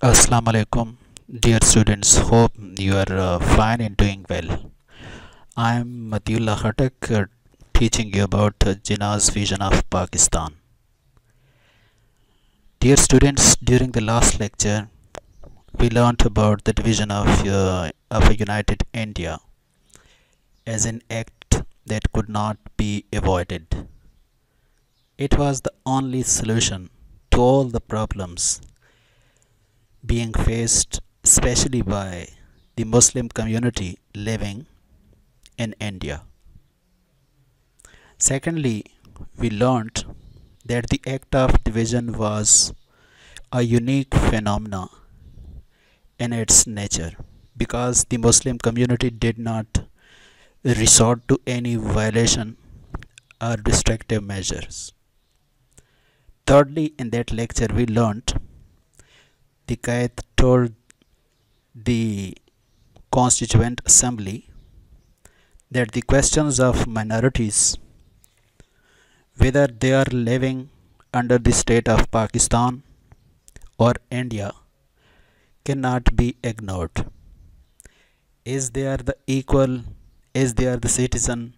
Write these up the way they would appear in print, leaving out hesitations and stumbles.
Assalamu alaikum, dear students. Hope you are fine and doing well. I am Ullah Khattak, teaching you about Jinnah's vision of Pakistan. Dear students, during the last lecture, we learnt about the vision of a united India as an act that could not be avoided. It was the only solution to all the problems being faced, especially by the Muslim community living in India. Secondly, we learnt that the act of division was a unique phenomena in its nature because the Muslim community did not resort to any violation or restrictive measures. Thirdly, in that lecture, we learnt the Qaid told the Constituent Assembly that the questions of minorities, whether they are living under the state of Pakistan or India, cannot be ignored. Is they are the equal, is they are the citizen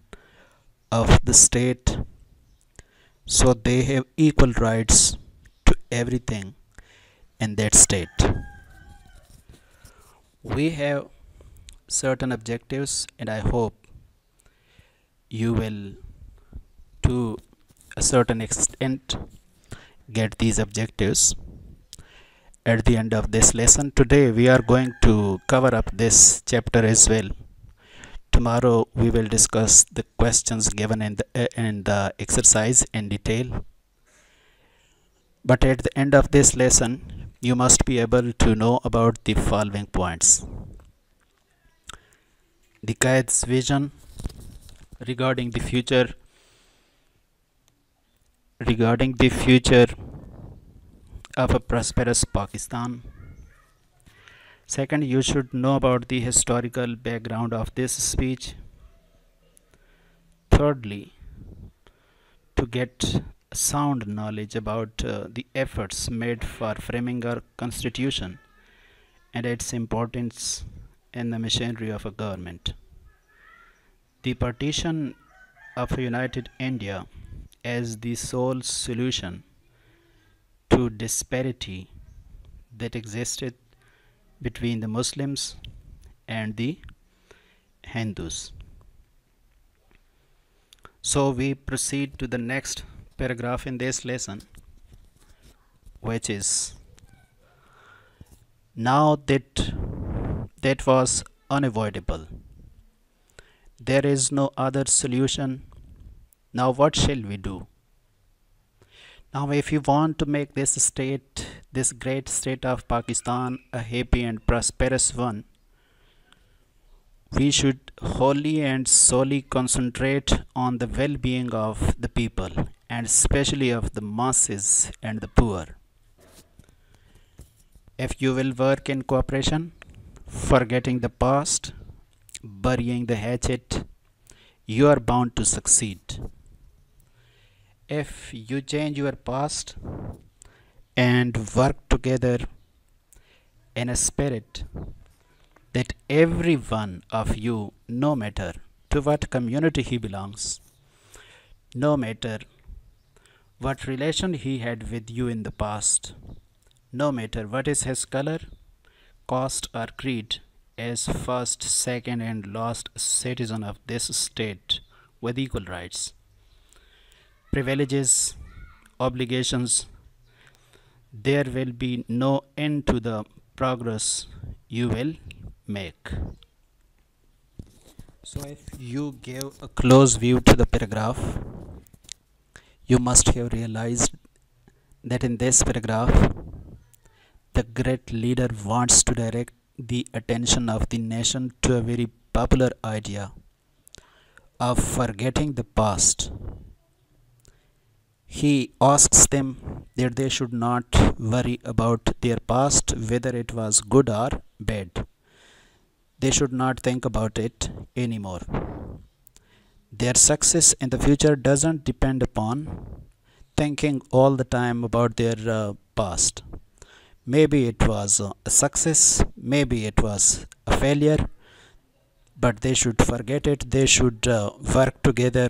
of the state, so they have equal rights to everything in that state. We have certain objectives, and I hope you will, to a certain extent, get these objectives at the end of this lesson. Today we are going to cover up this chapter as well. Tomorrow we will discuss the questions given in the exercise in detail. But at the end of this lesson, you must be able to know about the following points. The Qaid's vision regarding the future of a prosperous Pakistan. Second, you should know about the historical background of this speech. Thirdly, to get sound knowledge about the efforts made for framing our constitution and its importance in the machinery of a government. The partition of a united India as the sole solution to disparity that existed between the Muslims and the Hindus. So we proceed to the next paragraph in this lesson, which is, now that was unavoidable. There is no other solution. Now what shall we do? Now if you want to make this great state of Pakistan, a happy and prosperous one, we should wholly and solely concentrate on the well-being of the people, and especially of the masses and the poor. If you will work in cooperation, forgetting the past, burying the hatchet, you are bound to succeed. If you change your past and work together in a spirit that every one of you, no matter to what community he belongs, no matter what relation he had with you in the past, no matter what is his color, caste or creed, as first, second and last citizen of this state with equal rights, privileges, obligations, there will be no end to the progress you will make. So if you give a close view to the paragraph, you must have realized that in this paragraph, the great leader wants to direct the attention of the nation to a very popular idea of forgetting the past. He asks them that they should not worry about their past, whether it was good or bad. They should not think about it anymore. Their success in the future doesn't depend upon thinking all the time about their past, Maybe it was a success, maybe it was a failure, but they should forget it. They should work together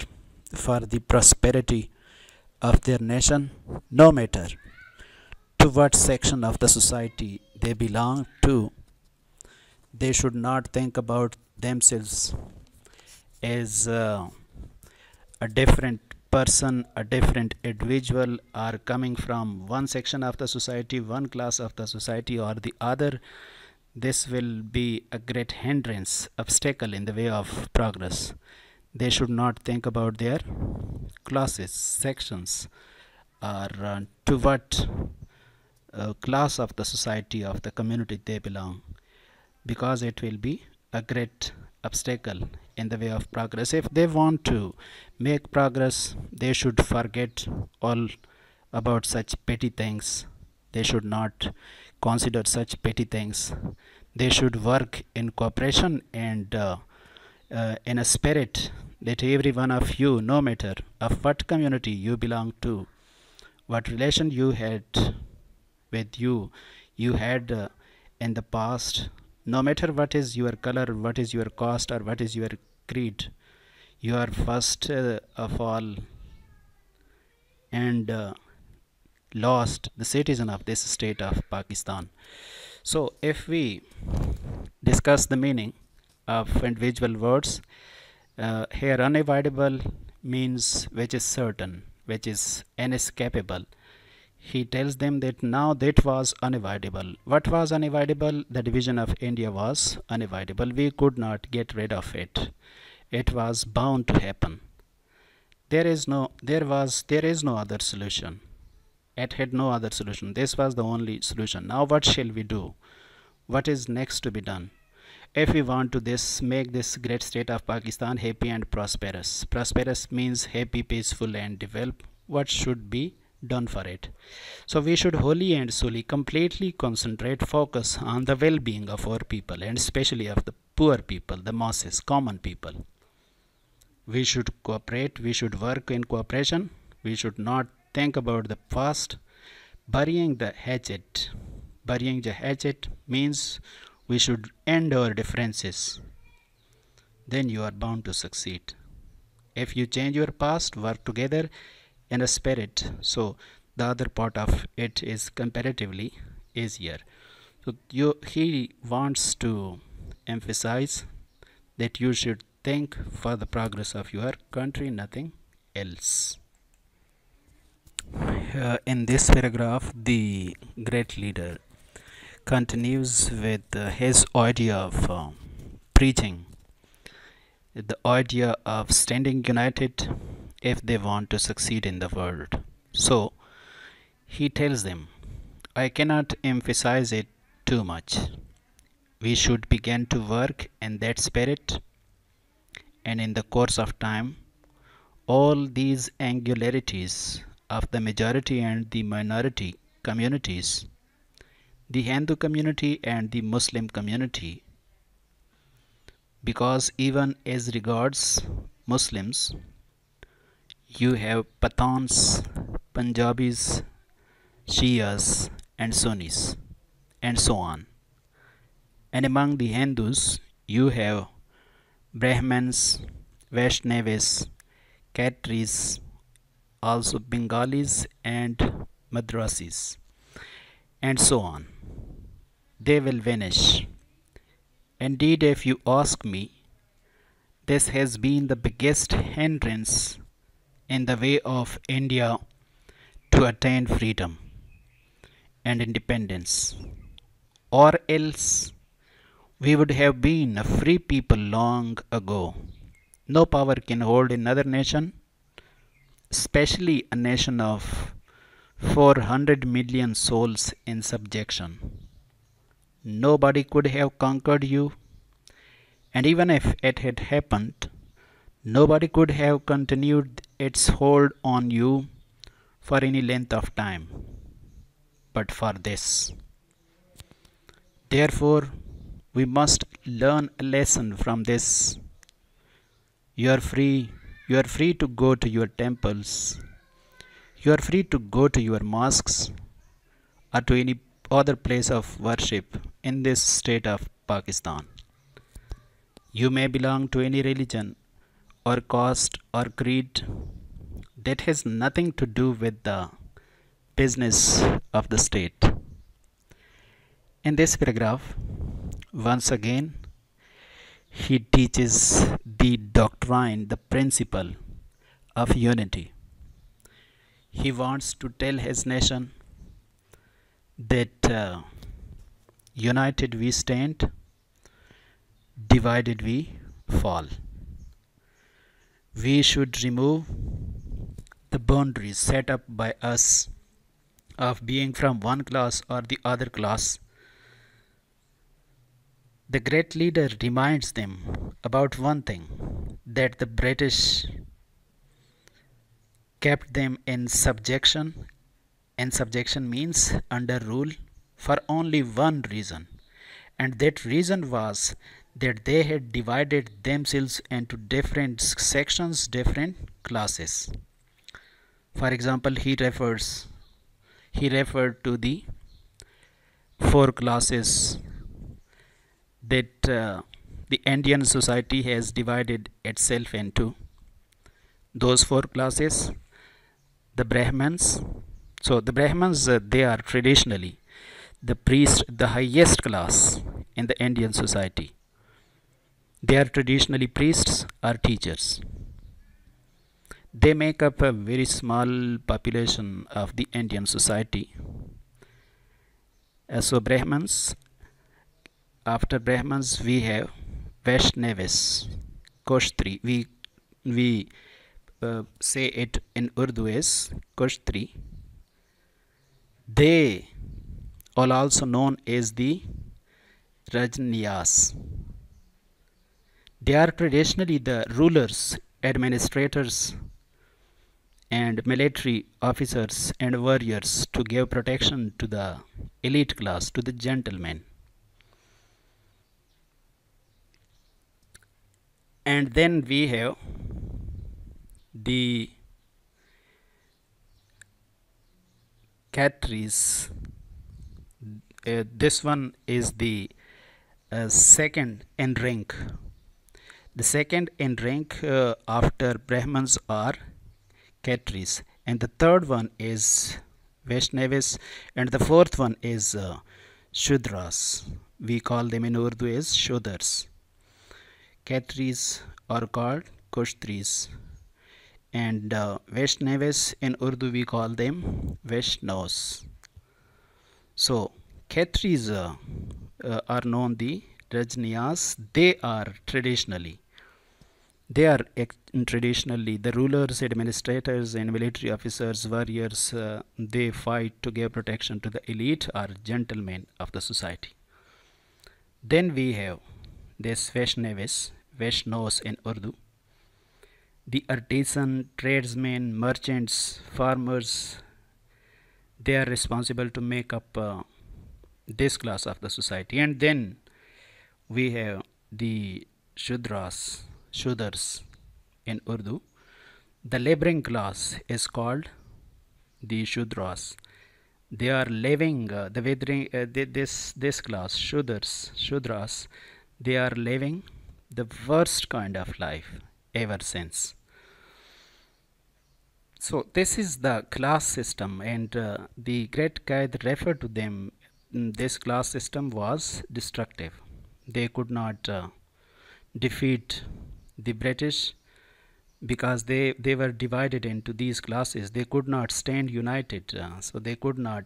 for the prosperity of their nation, no matter to what section of the society they belong to. They should not think about themselves as a different person, a different individual, are coming from one section of the society, one class of the society, or the other. This will be a great hindrance, obstacle in the way of progress. They should not think about their classes, sections, or to what class of the society, of the community they belong, because it will be a great obstacle in the way of progress. If they want to make progress, they should forget all about such petty things. They should not consider such petty things. They should work in cooperation and in a spirit that every one of you, no matter of what community you belong to, what relation you had with you had in the past, no matter what is your color, what is your caste, or what is your creed, you are first of all and lost the citizen of this state of Pakistan. So if we discuss the meaning of individual words, here unavoidable means which is certain, which is inescapable. He tells them that now that was unavoidable. What was unavoidable? The division of India was unavoidable. We could not get rid of it. It was bound to happen. There is no other solution. It had no other solution. This was the only solution. Now what shall we do? What is next to be done? If we want to make this great state of Pakistan happy and prosperous. Prosperous means happy, peaceful, and developed. What should be done for it? So we should wholly and solely completely concentrate, focus on the well-being of our people, and especially of the poor people, the masses, common people. We should cooperate, we should work in cooperation. We should not think about the past. Burying the hatchet means we should end our differences. Then you are bound to succeed. If you change your past, work together in a spirit, so the other part of it is comparatively easier. So he wants to emphasize that you should think for the progress of your country, nothing else. In this paragraph, the great leader continues with his idea of preaching, the idea of standing united if they want to succeed in the world. So he tells them, I cannot emphasize it too much. We should begin to work in that spirit, and in the course of time, all these angularities of the majority and the minority communities, the Hindu community and the Muslim community, because even as regards Muslims, you have Pathans, Punjabis, Shias, and Sunnis, and so on. And among the Hindus, you have Brahmins, Vaishnavis, Khatris, also Bengalis and Madrasis, and so on. They will vanish. Indeed, if you ask me, this has been the biggest hindrance in the way of India to attain freedom and independence, or else we would have been a free people long ago. No power can hold another nation, especially a nation of 400 million souls in subjection. Nobody could have conquered you, and even if it had happened, nobody could have continued its hold on you for any length of time but for this. Therefore, we must learn a lesson from this. You are free to go to your temples. You are free to go to your mosques or to any other place of worship in this state of Pakistan. You may belong to any religion or caste or creed. That has nothing to do with the business of the state. In this paragraph, once again, he teaches the doctrine, the principle of unity. He wants to tell his nation that united we stand, divided we fall. We should remove the boundaries set up by us of being from one class or the other class. The great leader reminds them about one thing, that the British kept them in subjection, and subjection means under rule, for only one reason, and that reason was that they had divided themselves into different sections, different classes. For example, he referred to the four classes that the Indian society has divided itself into. Those four classes: the Brahmins. So the Brahmins, they are traditionally the priest, the highest class in the Indian society. They are traditionally priests or teachers. They make up a very small population of the Indian society. So Brahmins. After Brahmins, we have Vaishnavis, Koshtri. We say it in Urdu as Koshtri. They are also known as the Rajniyas. They are traditionally the rulers, administrators, and military officers and warriors to give protection to the elite class, to the gentlemen. And then we have the Khatris. This one is the second in rank. The second in rank after Brahmins are Khatris, and the third one is Vaishnavis, and the fourth one is Shudras. We call them in Urdu as Shudras. Khatris are called Kushtris, and Vaishnavis in Urdu we call them Vaishnavas. So Khatris are known the Rajniyas. They are traditionally the rulers, administrators, and military officers, warriors. They fight to give protection to the elite or gentlemen of the society. Then we have this Vaishnavas in Urdu. The artisan, tradesmen, merchants, farmers, they are responsible to make up this class of the society. And then we have the Shudras in Urdu. The laboring class is called the Shudras. They are living this class, Shudras, they are living the worst kind of life ever since. So this is the class system, and the great Qaid referred to them. This class system was destructive. They could not defeat the British because they were divided into these classes. They could not stand united, so they could not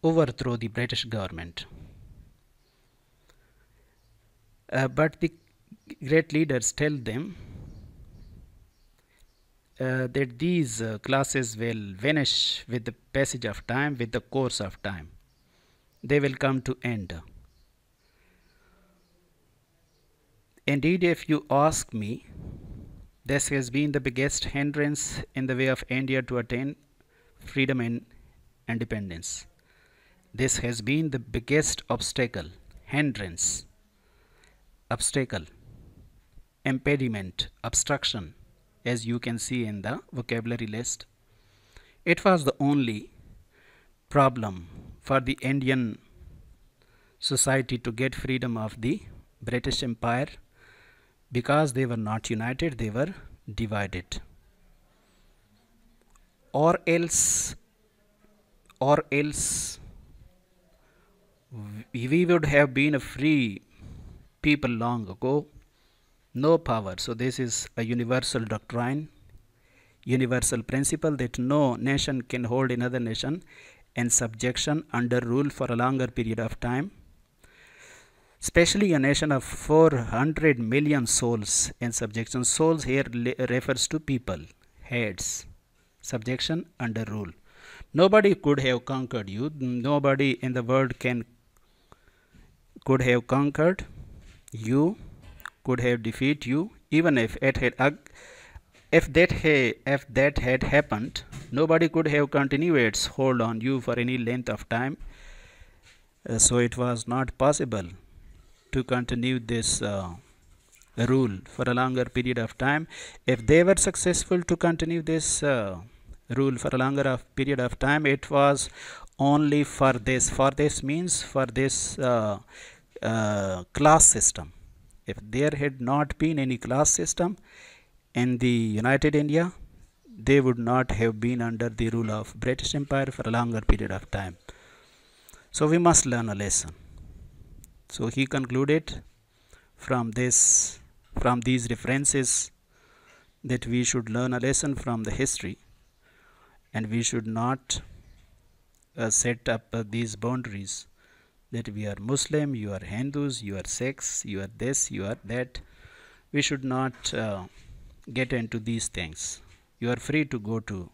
overthrow the British government. But the great leaders tell them that these classes will vanish with the passage of time, with the course of time. They will come to end. Indeed, if you ask me, this has been the biggest hindrance in the way of India to attain freedom and independence. This has been the biggest obstacle, hindrance, obstacle, impediment, obstruction, as you can see in the vocabulary list. It was the only problem for the Indian society to get freedom of the British Empire, because they were not united, they were divided. Or else we would have been a free people long ago. No power. So this is a universal doctrine, universal principle, that no nation can hold another nation in subjection under rule for a longer period of time, especially a nation of 400 million souls in subjection. Souls here refers to people, heads, subjection under rule. Nobody could have conquered you. Nobody in the world could have conquered you, could have defeated you. Even if that had happened, nobody could have continued its hold on you for any length of time. So it was not possible to continue this rule for a longer period of time. If they were successful to continue this rule for a longer period of time, it was only for this. For this means for this class system. If there had not been any class system in the United India, they would not have been under the rule of British Empire for a longer period of time. So we must learn a lesson. So he concluded from these references that we should learn a lesson from the history, and we should not set up these boundaries that we are Muslim, you are Hindus, you are Sikhs, you are this, you are that. We should not get into these things. You are free to go to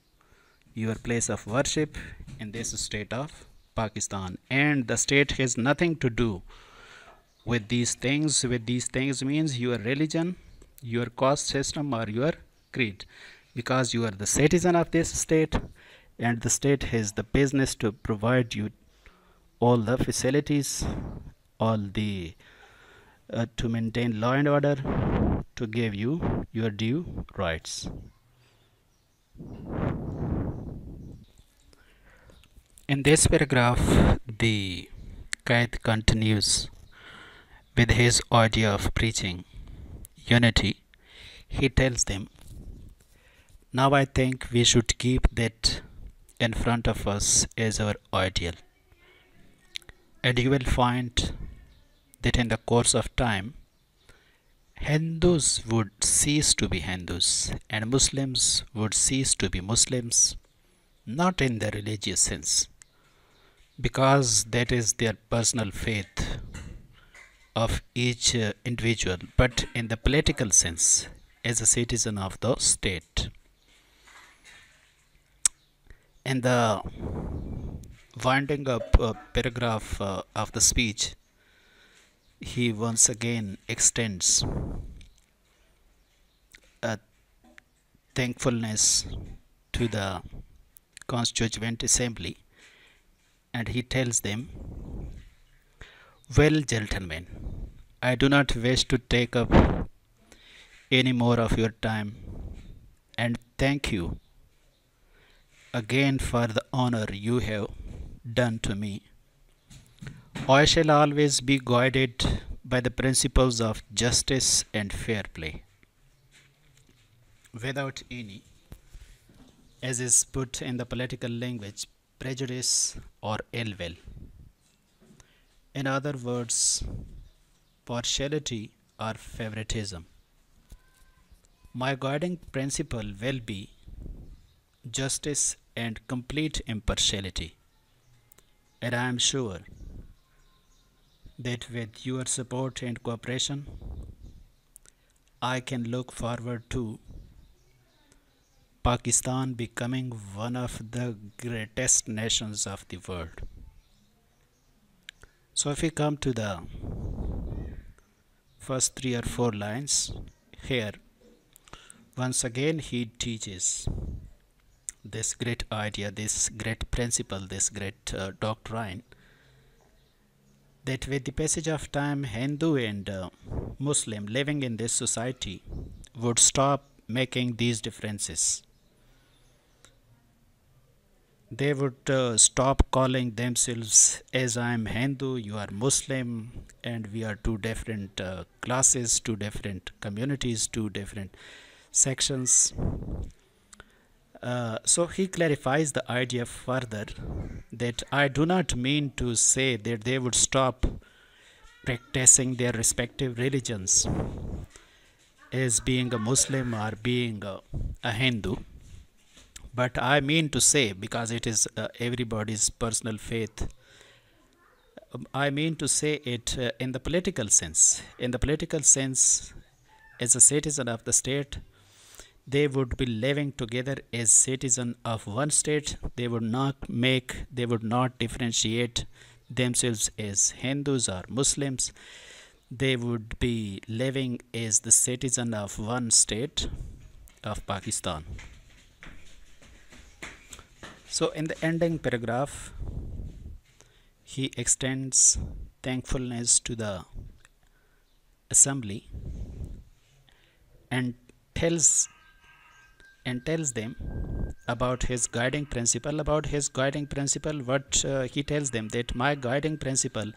your place of worship in this state of Pakistan, and the state has nothing to do with these things. With these things means your religion, your caste system, or your creed, because you are the citizen of this state, and the state has the business to provide you all the facilities, all the to maintain law and order, to give you your due rights. In this paragraph, the Qaid continues with his idea of preaching unity. He tells them, now I think we should keep that in front of us as our ideal. And you will find that in the course of time, Hindus would cease to be Hindus and Muslims would cease to be Muslims, not in the religious sense, because that is their personal faith of each individual, but in the political sense, as a citizen of the state. In the winding up paragraph of the speech, he once again extends a thankfulness to the Constituent Assembly, and he tells them, well, gentlemen, I do not wish to take up any more of your time, and thank you again for the honor you have done to me. I shall always be guided by the principles of justice and fair play, without any, as is put in the political language, prejudice or ill will. In other words, partiality or favoritism. My guiding principle will be justice and complete impartiality, and I am sure that with your support and cooperation, I can look forward to Pakistan becoming one of the greatest nations of the world. So if we come to the first 3 or 4 lines here, once again he teaches this great idea, this great principle, this great doctrine, that with the passage of time, Hindu and Muslim living in this society would stop making these differences. they would stop calling themselves as I am Hindu, you are Muslim, and we are two different classes, two different communities, two different sections. So he clarifies the idea further that I do not mean to say that they would stop practicing their respective religions as being a Muslim or being a Hindu. But I mean to say, because it is everybody's personal faith, I mean to say it in the political sense. In the political sense, as a citizen of the state, they would be living together as citizen of one state. They would not differentiate themselves as Hindus or Muslims. They would be living as the citizen of one state of Pakistan. So in the ending paragraph, he extends thankfulness to the assembly and tells them about his guiding principle. What he tells them, that my guiding principle,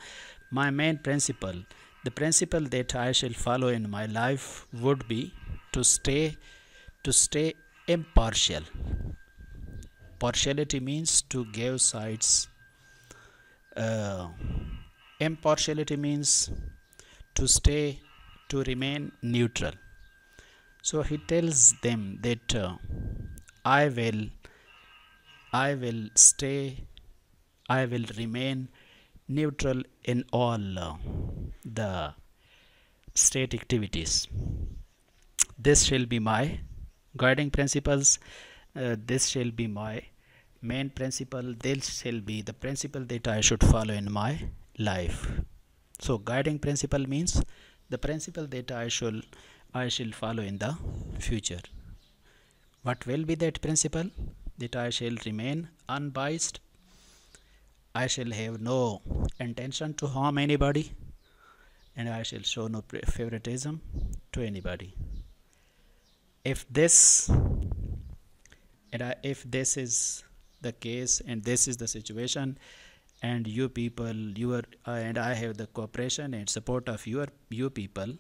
my main principle, the principle that I shall follow in my life would be to stay impartial. Partiality means to give sides. Impartiality means to remain neutral. So he tells them that I will remain neutral in all the state activities. This shall be my guiding principles. This shall be my main principle. This shall be the principle that I should follow in my life. So guiding principle means the principle that I shall follow in the future. What will be that principle? That I shall remain unbiased. I shall have no intention to harm anybody, and I shall show no favoritism to anybody. If this is the case, and this is the situation, and you people, and I have the cooperation and support of you people,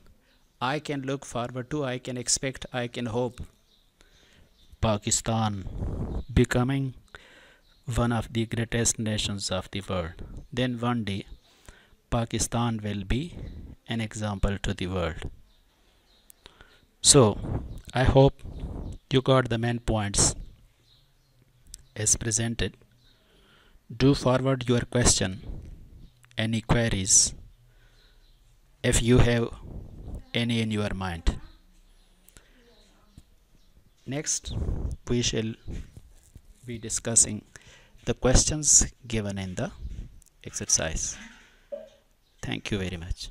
I can look forward to, I can expect, I can hope Pakistan becoming one of the greatest nations of the world. Then one day Pakistan will be an example to the world. So I hope you got the main points as presented. Do forward your question, any queries, if you have any in your mind. Next, we shall be discussing the questions given in the exercise. Thank you very much.